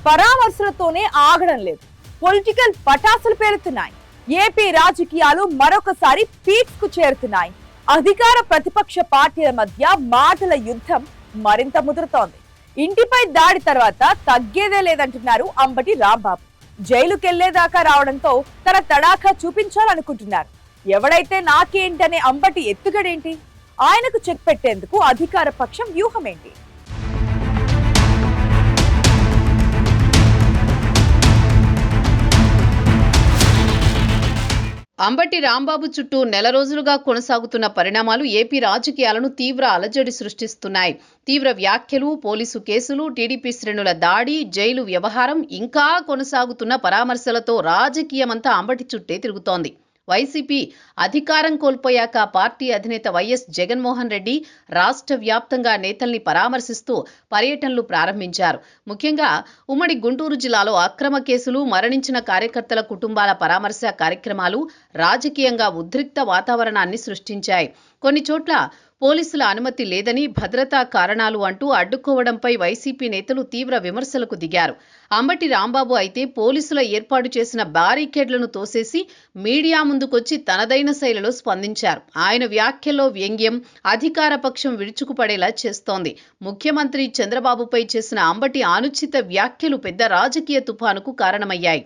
పరామర్శలతోనే ఆగడం లేదు. Political పటాసులు పేరుతున్నాయి. AP రాజకీయాలు మరొకసారి పీక్స్ కు చేరుతున్నాయి. అధికార ప్రతిపక్ష పార్టీల మధ్య మాటల యుద్ధం మరింత ముదురుతోంది. ఇంటిపై దాడి తర్వాత తగ్గేదే లేదంటున్నారు అంబటి రాంబాబు. జైలుకెళ్లేదాకా రావడంతో తన తడాఖా చూపించాలనుకుంటున్నారు. ఎవడైతే నాకేంటనే అంబటి ఎత్తుగడేంటి? ఆయనకు చెక్ పెట్టేందుకు అధికార పక్షం వ్యూహమేంటి? అంబటి రాంబాబు చుట్టూ నెల రోజులుగా కొనసాగుతున్న పరిణామాలు ఏపీ రాజకీయాలను తీవ్ర అలజడి సృష్టిస్తున్నాయి. తీవ్ర వ్యాఖ్యలు, పోలీసు కేసులు, టీడీపీ శ్రేణుల దాడి, జైలు వ్యవహారం, ఇంకా కొనసాగుతున్న పరామర్శలతో రాజకీయమంతా అంబటి చుట్టే తిరుగుతోంది. వైసీపీ అధికారం కోల్పోయాక పార్టీ అధినేత వైఎస్ జగన్మోహన్ రెడ్డి రాష్ట్ర వ్యాప్తంగా నేతల్ని పరామర్శిస్తూ పర్యటనలు ప్రారంభించారు. ముఖ్యంగా ఉమ్మడి గుంటూరు జిల్లాలో అక్రమ కేసులు, మరణించిన కార్యకర్తల కుటుంబాల పరామర్శ కార్యక్రమాలు రాజకీయంగా ఉద్రిక్త వాతావరణాన్ని సృష్టించాయి. కొన్ని చోట్ల పోలీసుల అనుమతి లేదని, భద్రతా కారణాలు అంటూ అడ్డుకోవడంపై వైసీపీ నేతలు తీవ్ర విమర్శలకు దిగారు. అంబటి రాంబాబు అయితే పోలీసుల ఏర్పాటు చేసిన బారికేడ్లను తోసేసి మీడియా ముందుకొచ్చి తనదైన శైలిలో స్పందించారు. ఆయన వ్యాఖ్యల్లో వ్యంగ్యం అధికార పక్షం విరుచుకుపడేలా చేస్తోంది. ముఖ్యమంత్రి చంద్రబాబుపై చేసిన అంబటి అనుచిత వ్యాఖ్యలు పెద్ద రాజకీయ తుఫానుకు కారణమయ్యాయి.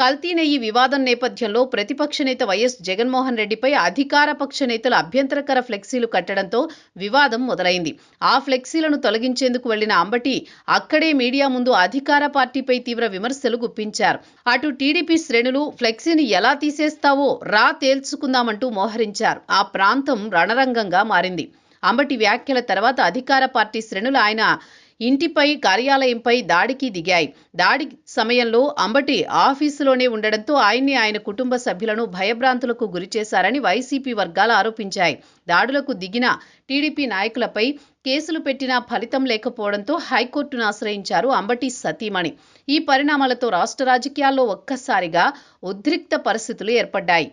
కల్తీ నెయ్యి వివాదం నేపథ్యంలో ప్రతిపక్ష నేత వైఎస్ జగన్మోహన్ రెడ్డిపై అధికార పక్ష నేతలు అభ్యంతరకర ఫ్లెక్సీలు కట్టడంతో వివాదం మొదలైంది. ఆ ఫ్లెక్సీలను తొలగించేందుకు వెళ్లిన అంబటి అక్కడే మీడియా ముందు అధికార పార్టీపై తీవ్ర విమర్శలు గుప్పించారు. అటు టీడీపీ శ్రేణులు ఫ్లెక్సీని ఎలా తీసేస్తావో రా తేల్చుకుందామంటూ మోహరించారు. ఆ ప్రాంతం రణరంగంగా మారింది. అంబటి వ్యాఖ్యల తర్వాత అధికార పార్టీ శ్రేణులు ఆయన ఇంటిపై, కార్యాలయంపై దాడికి దిగాయి. దాడి సమయంలో అంబటి ఆఫీసులోనే ఉండడంతో ఆయన్ని, ఆయన కుటుంబ సభ్యులను భయభ్రాంతులకు గురిచేశారని వైసీపీ వర్గాలు ఆరోపించాయి. దాడులకు దిగిన టీడీపీ నాయకులపై కేసులు పెట్టినా ఫలితం లేకపోవడంతో హైకోర్టును ఆశ్రయించారు అంబటి సతీమణి. ఈ పరిణామాలతో రాష్ట్ర రాజకీయాల్లో ఒక్కసారిగా ఉద్రిక్త పరిస్థితులు ఏర్పడ్డాయి.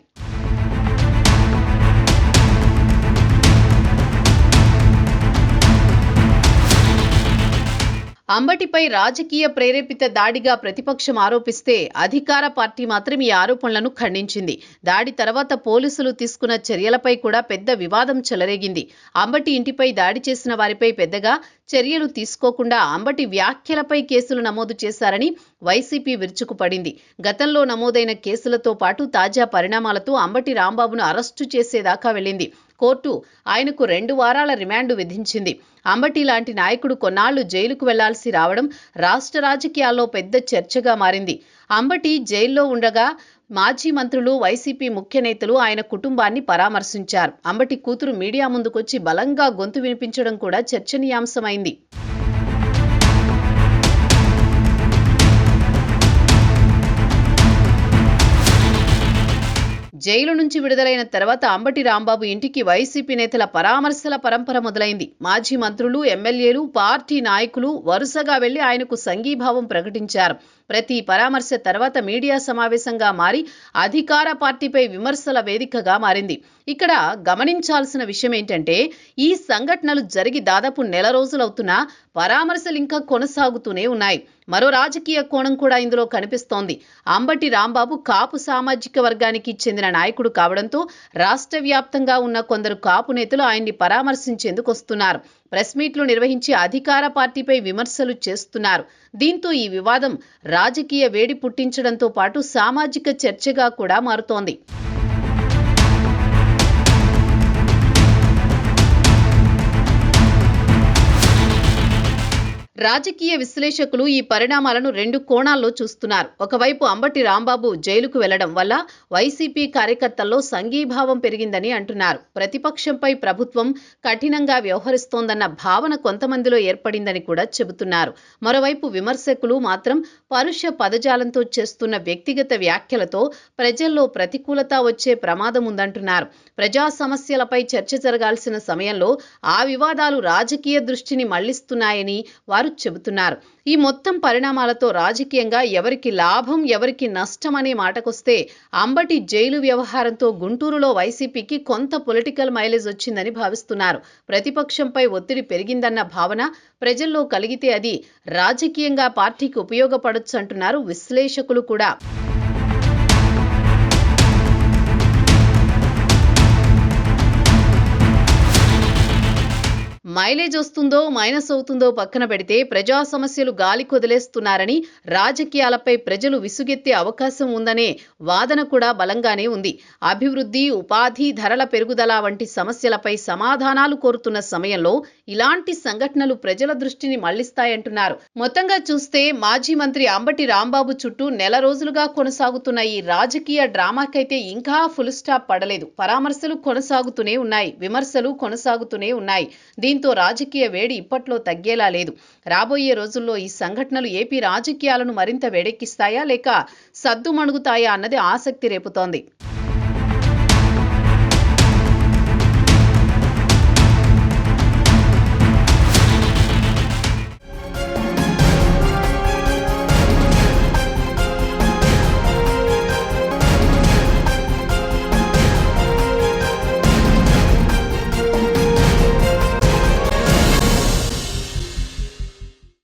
అంబటిపై రాజకీయ ప్రేరేపిత దాడిగా ప్రతిపక్షం ఆరోపిస్తే అధికార పార్టీ మాత్రం ఈ ఆరోపణలను ఖండించింది. దాడి తర్వాత పోలీసులు తీసుకున్న చర్యలపై కూడా పెద్ద వివాదం చెలరేగింది. అంబటి ఇంటిపై దాడి చేసిన వారిపై పెద్దగా చర్యలు తీసుకోకుండా అంబటి వ్యాఖ్యలపై కేసులు నమోదు చేశారని వైసీపీ విరుచుకుపడింది. గతంలో నమోదైన కేసులతో పాటు తాజా పరిణామాలతో అంబటి రాంబాబును అరెస్టు చేసేదాకా వెళ్లింది. కోర్టు ఆయనకు 2 వారాల రిమాండ్ విధించింది. అంబటి లాంటి నాయకుడు కొన్నాళ్లు జైలుకు వెళ్లాల్సి రావడం రాష్ట్ర రాజకీయాల్లో పెద్ద చర్చగా మారింది. అంబటి జైల్లో ఉండగా మాజీ మంత్రులు, వైసీపీ ముఖ్య నేతలు ఆయన కుటుంబాన్ని పరామర్శించారు. అంబటి కూతురు మీడియా ముందుకొచ్చి బలంగా గొంతు వినిపించడం కూడా చర్చనీయాంశమైంది. జైలు నుంచి విడుదలైన తర్వాత అంబటి రాంబాబు ఇంటికి వైసీపీ నేతల పరామర్శల పరంపర మొదలైంది. మాజీ మంత్రులు, ఎమ్మెల్యేలు, పార్టీ నాయకులు వరుసగా వెళ్లి ఆయనకు సంఘీభావం ప్రకటించారు. ప్రతి పరామర్శ తర్వాత మీడియా సమావేశంగా మారి అధికార పార్టీపై విమర్శల వేదికగా మారింది. ఇక్కడ గమనించాల్సిన విషయం ఏంటంటే, ఈ సంఘటనలు జరిగి దాదాపు నెల రోజులవుతున్నా పరామర్శలు ఇంకా కొనసాగుతూనే ఉన్నాయి. మరో రాజకీయ కోణం కూడా ఇందులో కనిపిస్తోంది. అంబటి రాంబాబు కాపు సామాజిక వర్గానికి చెందిన నాయకుడు కావడంతో రాష్ట్ర వ్యాప్తంగా ఉన్న కొందరు కాపు నేతలు ఆయన్ని పరామర్శించేందుకు వస్తున్నారు. ప్రెస్ మీట్లు నిర్వహించి అధికార పార్టీపై విమర్శలు చేస్తున్నారు. దీంతో ఈ వివాదం రాజకీయ వేడి పుట్టించడంతో పాటు సామాజిక చర్చగా కూడా మారుతోంది. రాజకీయ విశ్లేషకులు ఈ పరిణామాలను 2 కోణాల్లో చూస్తున్నారు. ఒకవైపు అంబటి రాంబాబు జైలుకు వెళ్లడం వల్ల వైసీపీ కార్యకర్తల్లో సంఘీభావం పెరిగిందని అంటున్నారు. ప్రతిపక్షంపై ప్రభుత్వం కఠినంగా వ్యవహరిస్తోందన్న భావన కొంతమందిలో ఏర్పడిందని కూడా చెబుతున్నారు. మరోవైపు విమర్శకులు మాత్రం పరుష పదజాలంతో చేస్తున్న వ్యక్తిగత వ్యాఖ్యలతో ప్రజల్లో ప్రతికూలత వచ్చే ప్రమాదం ఉందంటున్నారు. ప్రజా సమస్యలపై చర్చ జరగాల్సిన సమయంలో ఆ వివాదాలు రాజకీయ దృష్టిని మళ్లిస్తున్నాయని వారు చెబుతున్నారు. ఈ మొత్తం పరిణామాలతో రాజకీయంగా ఎవరికి లాభం ఎవరికి నష్టం అనే మాటకొస్తే అంబటి జైలు వ్యవహారంతో గుంటూరులో వైసీపీకి కొంత పొలిటికల్ మైలేజ్ వచ్చిందని భావిస్తున్నారు. ప్రతిపక్షంపై ఒత్తిడి పెరిగిందన్న భావన ప్రజల్లో కలిగితే అది రాజకీయంగా పార్టీకి ఉపయోగపడొచ్చు అంటున్నారు విశ్లేషకులు కూడా. మైలేజ్ వస్తుందో మైనస్ అవుతుందో పక్కన పెడితే ప్రజా సమస్యలు గాలి కొదిలేస్తున్నారని, రాజకీయాలపై ప్రజలు విసుగెత్తే అవకాశం ఉందనే వాదన కూడా బలంగానే ఉంది. అభివృద్ధి, ఉపాధి, ధరల పెరుగుదల వంటి సమస్యలపై సమాధానాలు కోరుతున్న సమయంలో ఇలాంటి సంఘటనలు ప్రజల దృష్టిని మళ్లిస్తాయంటున్నారు. మొత్తంగా చూస్తే మాజీ మంత్రి అంబటి రాంబాబు చుట్టూ నెల రోజులుగా కొనసాగుతున్న ఈ రాజకీయ డ్రామాకైతే ఇంకా ఫుల్ స్టాప్ పడలేదు. పరామర్శలు కొనసాగుతూనే ఉన్నాయి, విమర్శలు కొనసాగుతూనే ఉన్నాయి. దీంతో రాజకీయ వేడి ఇప్పట్లో తగ్గేలా లేదు. రాబోయే రోజుల్లో ఈ సంఘటనలు ఏపీ రాజకీయాలను మరింత వేడెక్కిస్తాయా లేక సద్దుమణుగుతాయా అన్నది ఆసక్తి రేపుతోంది.